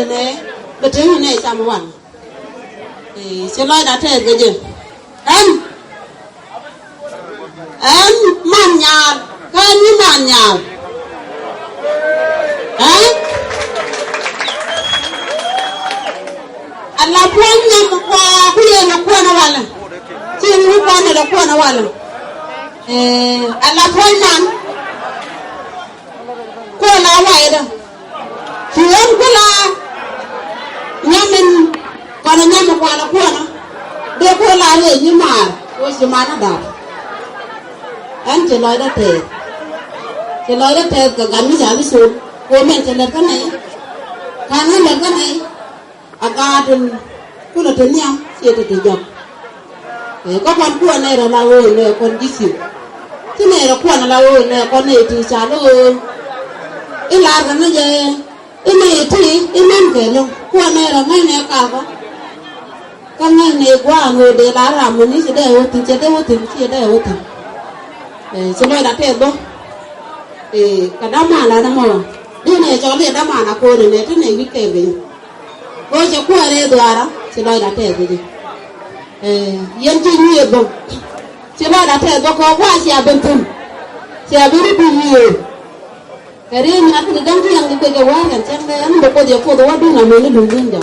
này bữa trưa này sao mà hoàn sẽ nói đã thế cái gì em man nhà cái như man nhà anh làm plan nhầm qua khuya nó qua nó vào là chưa lúc qua này nó qua nó vào là anh làm plan nhầm qua là vậy đó thì em cứ là nhà mình còn là nhà mình qua nó qua nó đưa qua là vậy như mà ôi chỉ mà nó đạp anh chỉ nói đó thế cái gắn với giá với xuống của mình chỉ là cái này thằng nó là cái này aga trên cứ là trên nhau chia từ dọc có con cua này là ôi này con đi xỉu cái này là cua là ôi này con này thì chả nó cái là cái nó về cái này thì cái men kể luôn cua này là ngay này cả cái ngay này qua người để lá làm mình sẽ để thì sẽ để thì để xin lỗi đã tiền đâu cả đám mà là đám mà đi này cho liền đám mà là cô này thế này biết kể về cô cho cô ở đây đó xin lỗi đã tiền gì yên chinh nhiều không xin lỗi đã tiền có qua xe bên thùng xe bên nhiều cái này nhát cái đang đi ăn cái quá cái chân này anh có điều cô đó đi làm mình đúng không nhỉ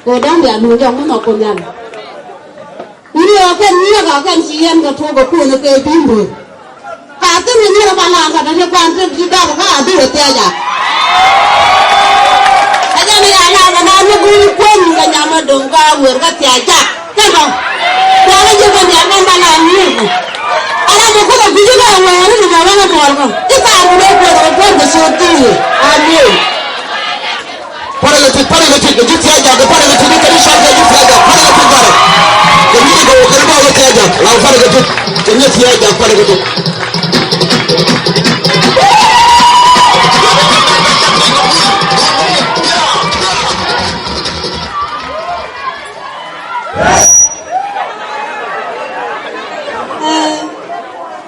cô đang để đúng không mà cô nhận nhiều cái chị em có thua có cô nó kêu tin rồi cả cái này như là bạn làm cả nó quan trọng gì đâu có đi được tiền à anh em này làm mà nó cũng quên cả nhà mà đừng có vườn cái tiền chặt thấy không đó là như vậy anh em làm như vậy anh em có cái gì đó mà nó được vào nó bỏ không cái sao nó được quên cái số tiền amen para cái chuyện cái chuyện tiền cái para cái chuyện cái sao cái chuyện tiền para cái chuyện đó cái gì cái bao cái tiền làm para cái chuyện cái tiền para cái chuyện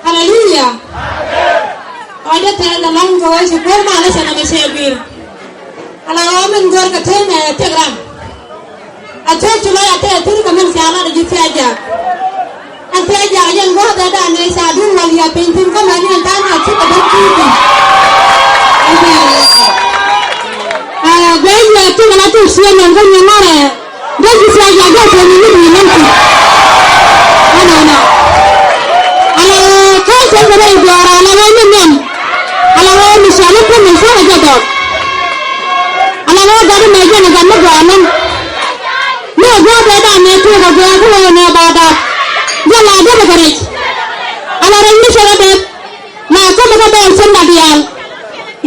hallelujah ada tanda lang ko ay siguro mala sa namin sebir ala amen gor ka tena telegram ato tulo ate tiri kamen siala de jitiaja ante aja yang go da ne sa dun wal ya pentin ko mani ta na ci ka barki gaya tu na tu sia nan ko ni mare do ji sia ya go ko ni ni nan ku ana ala ko ko ko rai do ara ala wa ni nan ala wa ni sala ko ni sa ga do ala wa ga ni me ga na ga nan no go da ne tu ga ga ko ne ba da ya la da ga rai ala ran ni sala de na ko ga da san da dial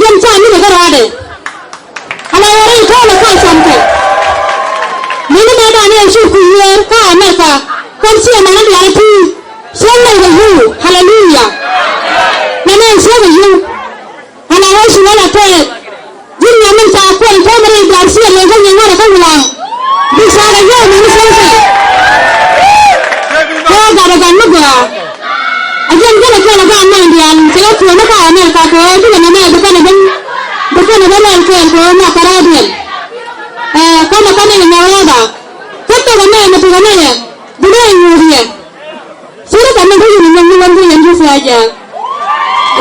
yan sa ni ga ra de ala rai ko la ka san ko ni ne da ne shi ku ye ka na ka kon si ma na ya tu san na ga yu hallelujah na ne shi ga yu ala wa shi wala te jin ya min sa ko ko ma ri da si le ga ni ngara ka wala bi sa ga yu ni sa sa ko ga da ga ni ga ajen ga la ka ma ndi an se ko na ka na ka ko ji na na da ka na bukan ada yang ko na karadian kana kana ni nawada kato kana na tu kana ya bude yuriya sura kana ko ni nang nang yang saja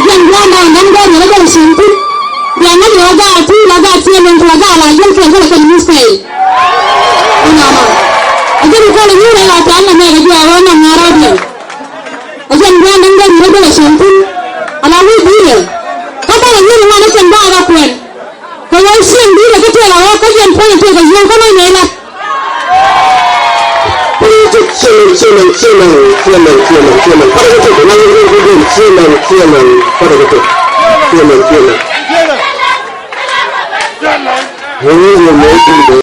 yang ganda ganda ni ada simpu yang ni ada tu laga tu yang laga la yang kan ko kan mustai nama ajar ko ni ni la tan na ga dia wana ngaradian ajar ganda ganda ni ada simpu ala ni dia kata ni ni mana senda ada kuen kalau siang dia ke tu lah kau jangan pun tu kau yang kau ni lah siang pada itu dengan itu siang pada itu siang